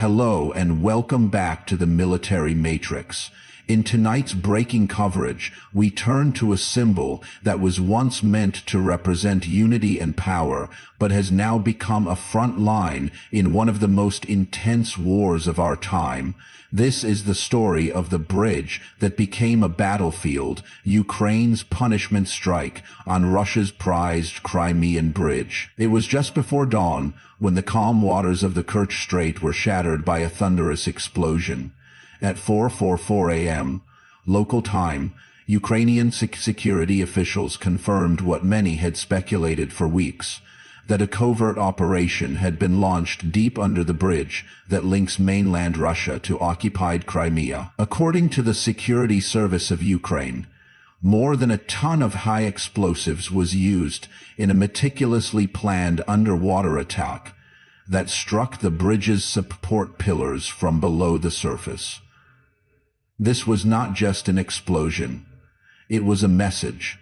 Hello and welcome back to the Military Matrix. In tonight's breaking coverage, we turn to a symbol that was once meant to represent unity and power, but has now become a front line in one of the most intense wars of our time. This is the story of the bridge that became a battlefield, Ukraine's punishment strike on Russia's prized Crimean Bridge. It was just before dawn, when the calm waters of the Kerch Strait were shattered by a thunderous explosion. At 4:44 a.m. local time, Ukrainian security officials confirmed what many had speculated for weeks, that a covert operation had been launched deep under the bridge that links mainland Russia to occupied Crimea. According to the Security Service of Ukraine, more than a ton of high explosives was used in a meticulously planned underwater attack that struck the bridge's support pillars from below the surface. This was not just an explosion. It was a message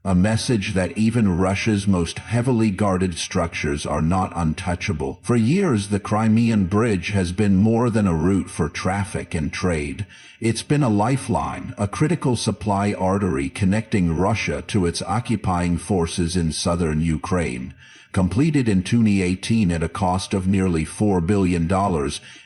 that even Russia's most heavily guarded structures are not untouchable. For years, the Crimean Bridge has been more than a route for traffic and trade. It's been a lifeline, a critical supply artery connecting Russia to its occupying forces in southern Ukraine. Completed in 2018 at a cost of nearly $4 billion,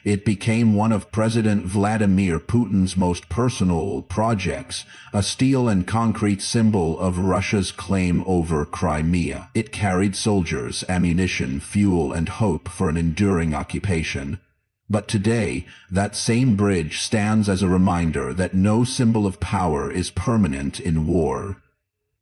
it became one of President Vladimir Putin's most personal projects, a steel and concrete symbol of Russia's claim over Crimea. It carried soldiers, ammunition, fuel, and hope for an enduring occupation. But today, that same bridge stands as a reminder that no symbol of power is permanent in war.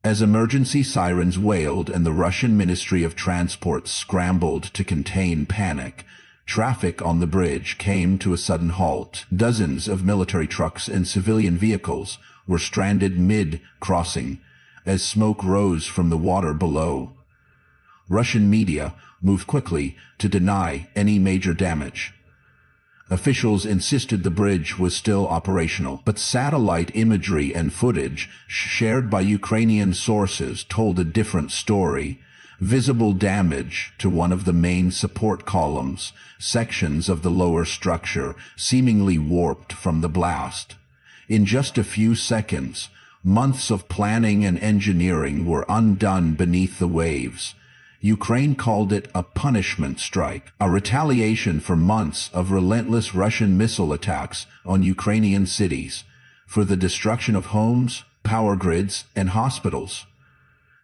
As emergency sirens wailed and the Russian Ministry of Transport scrambled to contain panic, traffic on the bridge came to a sudden halt. Dozens of military trucks and civilian vehicles were stranded mid-crossing as smoke rose from the water below. Russian media moved quickly to deny any major damage. Officials insisted the bridge was still operational, but satellite imagery and footage shared by Ukrainian sources told a different story. Visible damage to one of the main support columns, sections of the lower structure seemingly warped from the blast. In just a few seconds, months of planning and engineering were undone beneath the waves. Ukraine called it a punishment strike, a retaliation for months of relentless Russian missile attacks on Ukrainian cities, for the destruction of homes, power grids, and hospitals.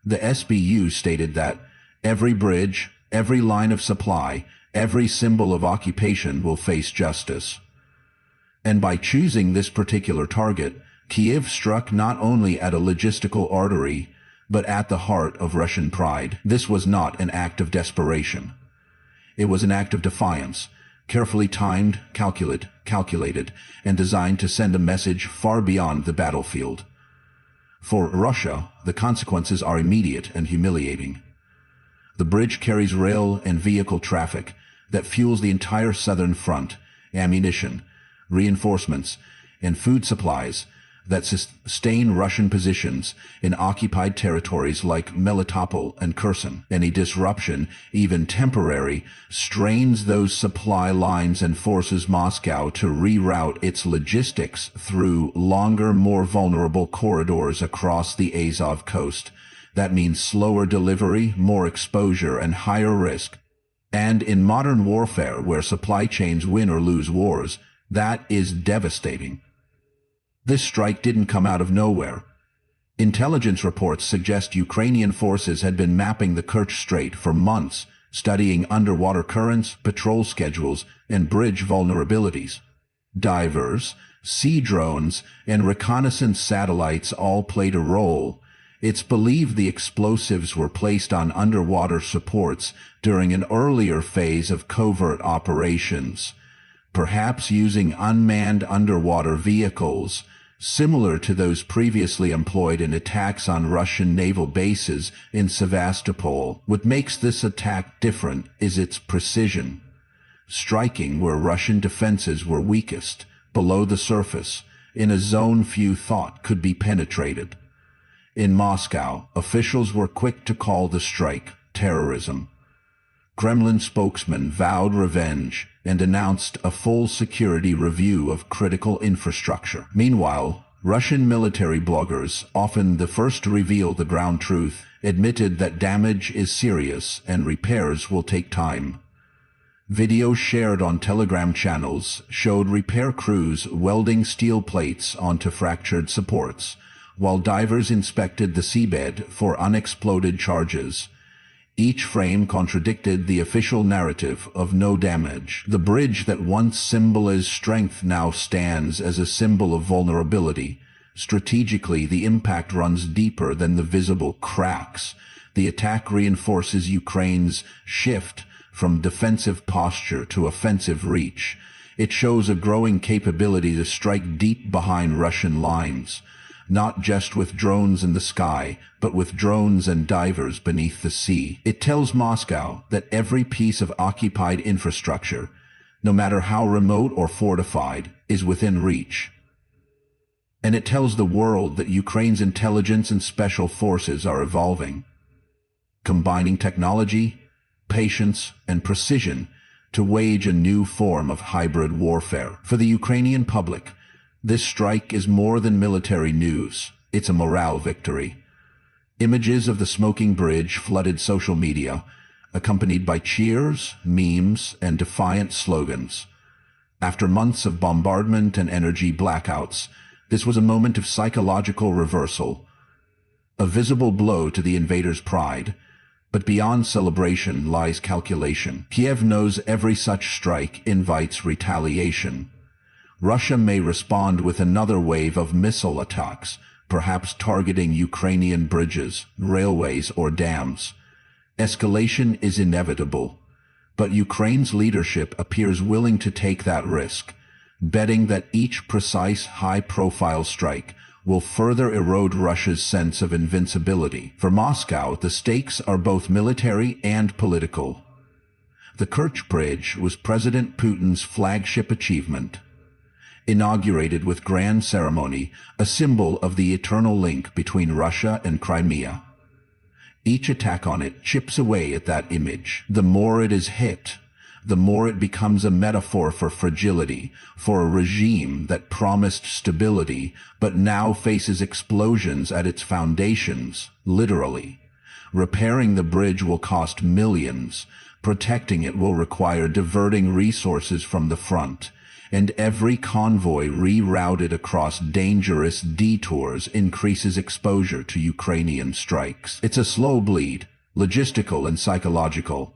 The SBU stated that every bridge, every line of supply, every symbol of occupation will face justice. And by choosing this particular target, Kiev struck not only at a logistical artery, but at the heart of Russian pride. This was not an act of desperation. It was an act of defiance, carefully timed, calculated, and designed to send a message far beyond the battlefield. For Russia, the consequences are immediate and humiliating. The bridge carries rail and vehicle traffic that fuels the entire southern front, ammunition, reinforcements, and food supplies that sustain Russian positions in occupied territories like Melitopol and Kherson. Any disruption, even temporary, strains those supply lines and forces Moscow to reroute its logistics through longer, more vulnerable corridors across the Azov coast. That means slower delivery, more exposure, and higher risk. And in modern warfare, where supply chains win or lose wars, that is devastating. This strike didn't come out of nowhere. Intelligence reports suggest Ukrainian forces had been mapping the Kerch Strait for months, studying underwater currents, patrol schedules, and bridge vulnerabilities. Divers, sea drones, and reconnaissance satellites all played a role. It's believed the explosives were placed on underwater supports during an earlier phase of covert operations, perhaps using unmanned underwater vehicles, similar to those previously employed in attacks on Russian naval bases in Sevastopol. What makes this attack different is its precision, striking where Russian defenses were weakest, below the surface, in a zone few thought could be penetrated. In Moscow, officials were quick to call the strike terrorism. Kremlin spokesman vowed revenge and announced a full security review of critical infrastructure. Meanwhile, Russian military bloggers, often the first to reveal the ground truth, admitted that damage is serious and repairs will take time. Videos shared on Telegram channels showed repair crews welding steel plates onto fractured supports, while divers inspected the seabed for unexploded charges. Each frame contradicted the official narrative of no damage. The bridge that once symbolized strength now stands as a symbol of vulnerability. Strategically, the impact runs deeper than the visible cracks. The attack reinforces Ukraine's shift from defensive posture to offensive reach. It shows a growing capability to strike deep behind Russian lines, not just with drones in the sky, but with drones and divers beneath the sea. It tells Moscow that every piece of occupied infrastructure, no matter how remote or fortified, is within reach. And it tells the world that Ukraine's intelligence and special forces are evolving, combining technology, patience, and precision to wage a new form of hybrid warfare. For the Ukrainian public, this strike is more than military news. It's a morale victory. Images of the smoking bridge flooded social media, accompanied by cheers, memes, and defiant slogans. After months of bombardment and energy blackouts, this was a moment of psychological reversal, a visible blow to the invaders' pride. But beyond celebration lies calculation. Kiev knows every such strike invites retaliation. Russia may respond with another wave of missile attacks, perhaps targeting Ukrainian bridges, railways, or dams. Escalation is inevitable, but Ukraine's leadership appears willing to take that risk, betting that each precise, high-profile strike will further erode Russia's sense of invincibility. For Moscow, the stakes are both military and political. The Kerch Bridge was President Putin's flagship achievement, inaugurated with grand ceremony, a symbol of the eternal link between Russia and Crimea. Each attack on it chips away at that image. The more it is hit, the more it becomes a metaphor for fragility, for a regime that promised stability but now faces explosions at its foundations, literally. Repairing the bridge will cost millions, protecting it will require diverting resources from the front, and every convoy rerouted across dangerous detours increases exposure to Ukrainian strikes. It's a slow bleed, logistical and psychological.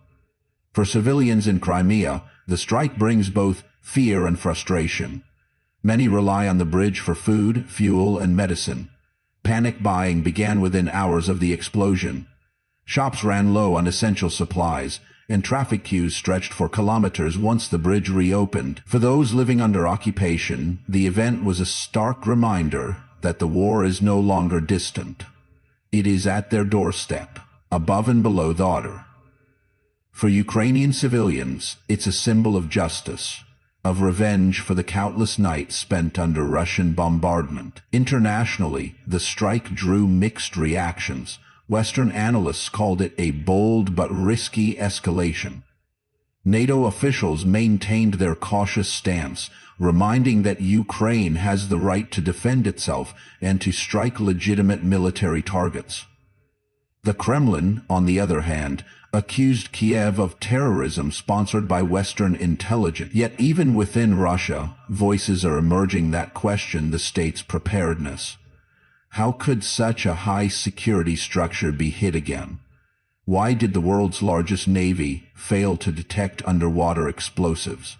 For civilians in Crimea, the strike brings both fear and frustration. Many rely on the bridge for food, fuel, and medicine. Panic buying began within hours of the explosion. Shops ran low on essential supplies, and traffic queues stretched for kilometers once the bridge reopened. For those living under occupation, the event was a stark reminder that the war is no longer distant. It is at their doorstep, above and below the water. For Ukrainian civilians, it's a symbol of justice, of revenge for the countless nights spent under Russian bombardment. Internationally, the strike drew mixed reactions. Western analysts called it a bold but risky escalation. NATO officials maintained their cautious stance, reminding that Ukraine has the right to defend itself and to strike legitimate military targets. The Kremlin, on the other hand, accused Kiev of terrorism sponsored by Western intelligence. Yet even within Russia, voices are emerging that question the state's preparedness. How could such a high-security structure be hit again? Why did the world's largest navy fail to detect underwater explosives?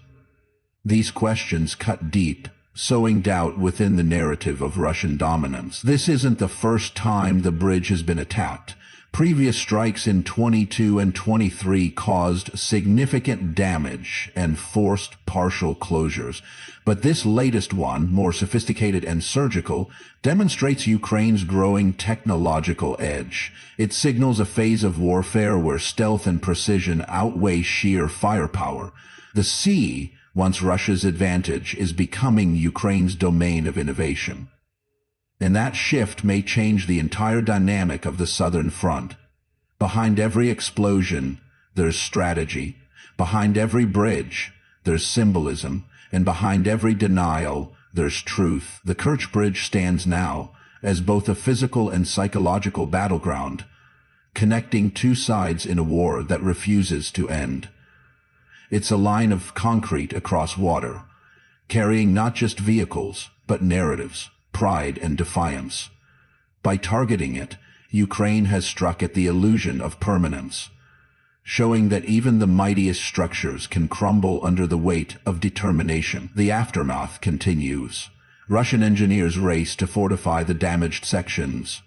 These questions cut deep, sowing doubt within the narrative of Russian dominance. This isn't the first time the bridge has been attacked. Previous strikes in 22 and 23 caused significant damage and forced partial closures. But this latest one, more sophisticated and surgical, demonstrates Ukraine's growing technological edge. It signals a phase of warfare where stealth and precision outweigh sheer firepower. The sea, once Russia's advantage, is becoming Ukraine's domain of innovation. And that shift may change the entire dynamic of the southern front. Behind every explosion, there's strategy. Behind every bridge, there's symbolism, and behind every denial, there's truth. The Kerch Bridge stands now as both a physical and psychological battleground, connecting two sides in a war that refuses to end. It's a line of concrete across water, carrying not just vehicles, but narratives, pride, and defiance. By targeting it, Ukraine has struck at the illusion of permanence, showing that even the mightiest structures can crumble under the weight of determination. The aftermath continues. Russian engineers race to fortify the damaged sections.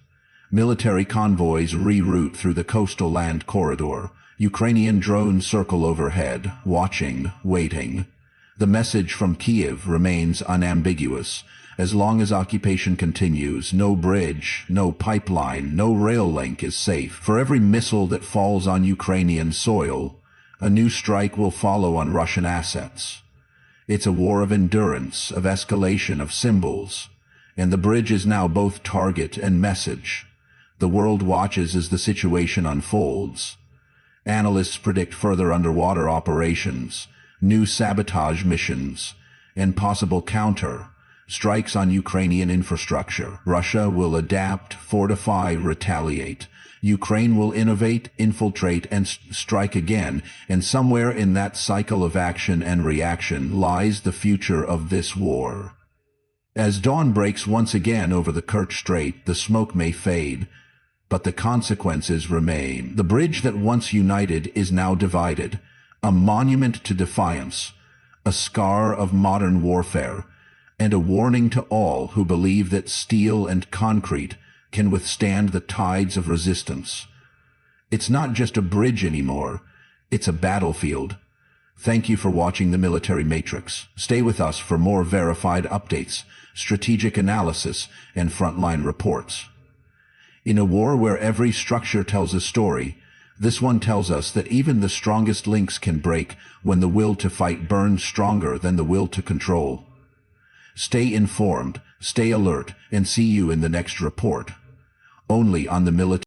Military convoys reroute through the coastal land corridor. Ukrainian drones circle overhead, watching, waiting. The message from Kiev remains unambiguous. As long as occupation continues, no bridge, no pipeline, no rail link is safe. For every missile that falls on Ukrainian soil, a new strike will follow on Russian assets. It's a war of endurance, of escalation, of symbols, and the bridge is now both target and message. The world watches as the situation unfolds. Analysts predict further underwater operations, new sabotage missions, and possible counter-strikes on Ukrainian infrastructure. Russia will adapt, fortify, retaliate. Ukraine will innovate, infiltrate, and strike again, and somewhere in that cycle of action and reaction lies the future of this war. As dawn breaks once again over the Kerch Strait, the smoke may fade, but the consequences remain. The bridge that once united is now divided, a monument to defiance, a scar of modern warfare, and a warning to all who believe that steel and concrete can withstand the tides of resistance. It's not just a bridge anymore, it's a battlefield. Thank you for watching the Military Matrix. Stay with us for more verified updates, strategic analysis, and frontline reports. In a war where every structure tells a story, this one tells us that even the strongest links can break when the will to fight burns stronger than the will to control. Stay informed, stay alert, and see you in the next report. Only on the Military